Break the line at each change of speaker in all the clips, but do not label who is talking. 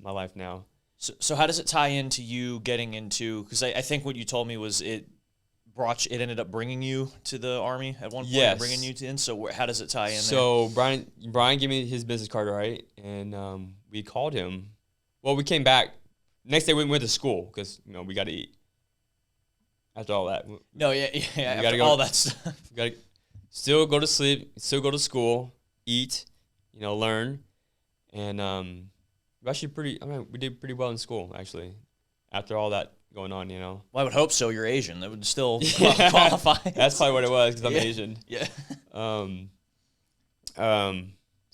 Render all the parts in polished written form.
my life now.
So how does it tie into you getting into? Because I think what you told me was it ended up bringing you to the Army at one point,
Yes.
and bringing you in. So how does it tie in?
So Brian gave me his business card, right? And we called him. Well, we came back. Next day we went to school because we got to eat. After all that.
No, yeah. After
go,
all that stuff.
We got to still go to sleep, still go to school, eat, learn, and we did pretty well in school actually. After all that going on,
Well, I would hope so. You're Asian. That would still qualify.
That's probably what it was because I'm Asian.
Yeah.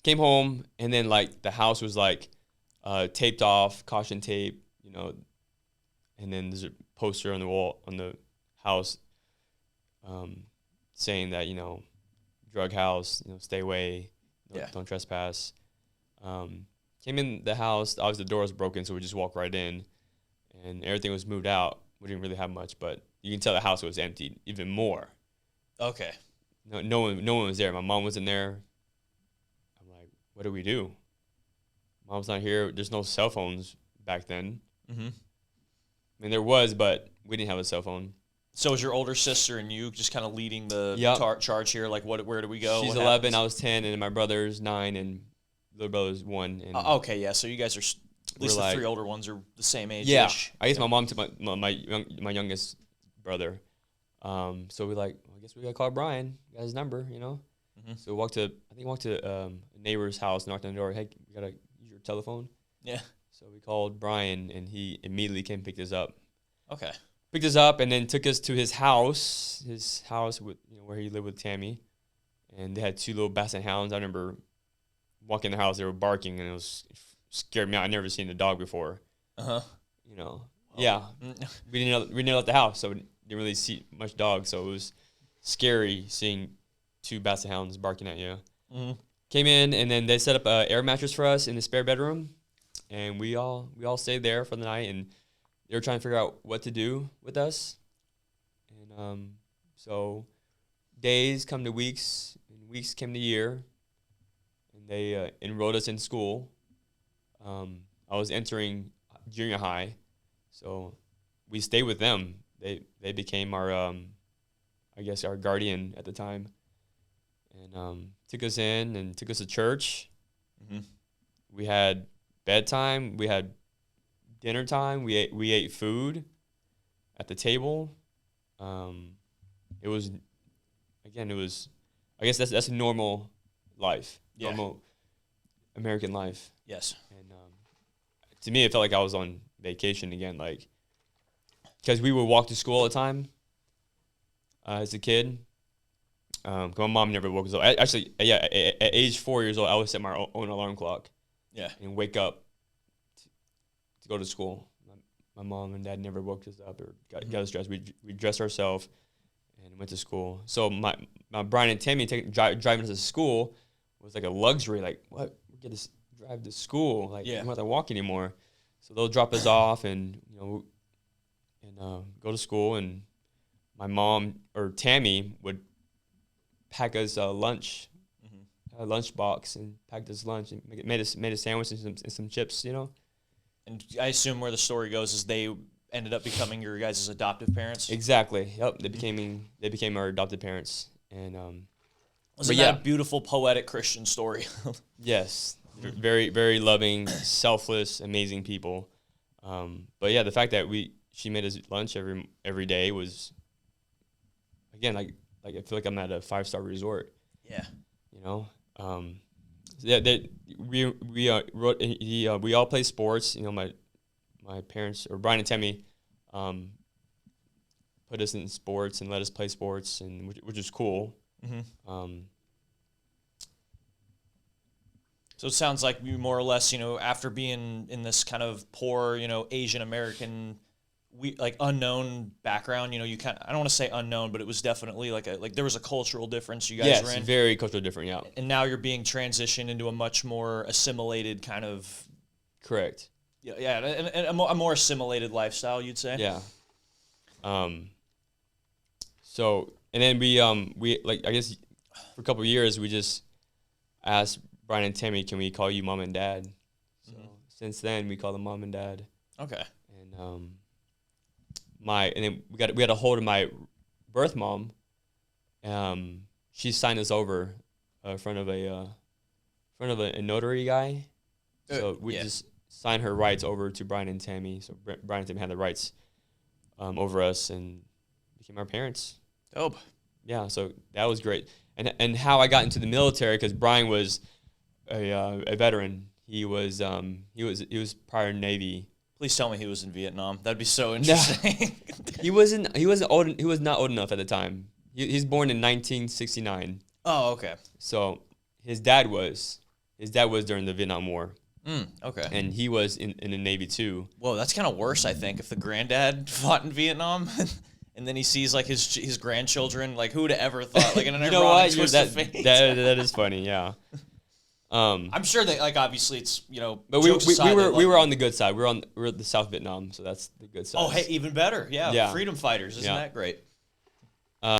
Came home and then like the house was like taped off, caution tape, and then there's a poster on the wall on the house saying that drug house, stay away, don't trespass. Came in the house, obviously the door was broken, so we just walked right in, and everything was moved out. We didn't really have much, but you can tell the house was emptied even more.
Okay.
No one was there. My mom wasn't there. I'm like, what do we do? Mom's not here. There's no cell phones back then.
Mm-hmm.
I mean, there was, but we didn't have a cell phone.
So was your older sister and you just kind of leading the charge here? Like, where do we go?
She's 11, I was 10, and my brother's 9, and little brother's 1. And
okay, yeah. So you guys are at least the 3 older ones are the same age.
Yeah, I guess my mom took my youngest brother. So we I guess we gotta call Brian. Got his number,
Mm-hmm.
So we walked to a neighbor's house, knocked on the door. Hey, we gotta use your telephone.
Yeah.
So we called Brian, and he immediately came and picked us up.
Okay.
Picked us up and then took us to his house with where he lived with Tammy, and they had 2 little basset hounds. I remember walking in the house, they were barking, and it scared me out. I'd never seen a dog before. Yeah. We didn't let the house, so we didn't really see much dog. So it was scary seeing 2 basset hounds barking at you.
Mm-hmm.
Came in, and then they set up an air mattress for us in the spare bedroom, and we all stayed there for the night, and they were trying to figure out what to do with us. And so days come to weeks, and weeks came to year, and they enrolled us in school. I was entering junior high, so we stayed with them. They became our, I guess, our guardian at the time, and took us in and took us to church.
Mm-hmm.
We had bedtime. We had dinner time. We ate food at the table. It was I guess that's a normal life.
Yeah.
Normal American life.
Yes.
And to me, it felt like I was on vacation again, like, because we would walk to school all the time as a kid. 'Cause my mom never woke us up. Actually, yeah, at age 4 years old, I would set my own alarm clock.
Yeah.
And wake up to go to school. My mom and dad never woke us up or got us dressed. We dressed ourselves and went to school. So my Brian and Tammy driving us to school was like a luxury. Like, what? We get to drive to school. Like, we don't have to walk anymore. So they'll drop us off and go to school. And my mom or Tammy would pack us lunch. A lunch box and packed us lunch and made a sandwich and some chips,
And I assume where the story goes is they ended up becoming your guys' adoptive parents.
Exactly. Yep. They became our adopted parents. And
wasn't that a beautiful, poetic Christian story?
Yes. Very, very loving, selfless, amazing people. But yeah, the fact that she made us lunch every day was, again, like I feel like I'm at a 5-star resort.
Yeah.
We all play sports. My parents, or Brian and Tammy, put us in sports and let us play sports, and which is cool.
Mm-hmm. So it sounds like you more or less, after being in this kind of poor, Asian American, unknown background, you kind of, I don't want to say unknown, but it was definitely like there was a cultural difference you guys were in.
Yes, very cultural different, yeah.
And now you're being transitioned into a much more assimilated kind of.
Correct.
Yeah, and a more assimilated lifestyle, you'd say.
Yeah. So, and then we I guess for a couple of years we just asked Brian and Tammy, can we call you mom and dad? So since then we call them mom and dad.
Okay.
And then we got a hold of my birth mom. She signed us over in front of a notary guy. So we just signed her rights over to Brian and Tammy. So Brian and Tammy had the rights over us and became our parents.
Dope.
Yeah, so that was great. And how I got into the military, because Brian was a veteran. He was prior Navy.
Please tell me he was in Vietnam. That'd be so interesting.
He was not old enough at the time. He's born in 1969.
Oh, okay.
So his dad was during the Vietnam War.
Okay.
And he was in the Navy too.
Whoa, that's kind of worse, I think, if the granddad fought in Vietnam and then he sees like his grandchildren. Like, who would have ever thought? Like, an
You know
ironic
what?
twist of fate.
That is funny. Yeah.
I'm sure that, like, obviously it's,
But
jokes aside,
we were on the good side. We were at the South Vietnam, so that's the good side.
Oh, hey, even better. Yeah.
Yeah.
Freedom fighters. Isn't
Yeah.
that great?